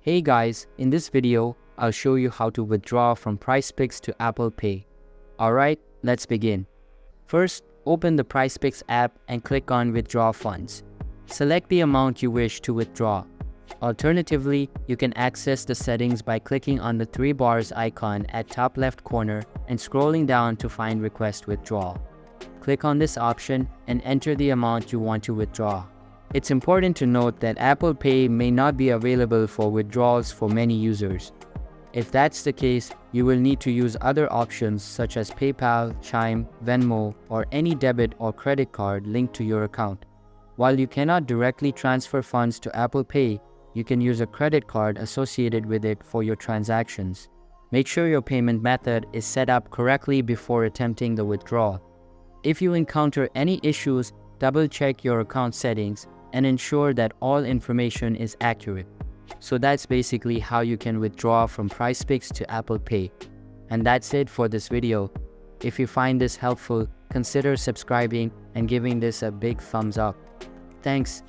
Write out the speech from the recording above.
Hey guys, in this video, I'll show you how to withdraw from PrizePicks to Apple Pay. Alright, let's begin. First, open the PrizePicks app and click on Withdraw Funds. Select the amount you wish to withdraw. Alternatively, you can access the settings by clicking on the three bars icon at top left corner and scrolling down to find Request Withdrawal. Click on this option and enter the amount you want to withdraw. It's important to note that Apple Pay may not be available for withdrawals for many users. If that's the case, you will need to use other options such as PayPal, Chime, Venmo, or any debit or credit card linked to your account. While you cannot directly transfer funds to Apple Pay, you can use a credit card associated with it for your transactions. Make sure your payment method is set up correctly before attempting the withdrawal. If you encounter any issues, double-check your account settings and ensure that all information is accurate. So that's basically how you can withdraw from PrizePicks to Apple Pay. And that's it for this video. If you find this helpful, consider subscribing and giving this a big thumbs up. Thanks.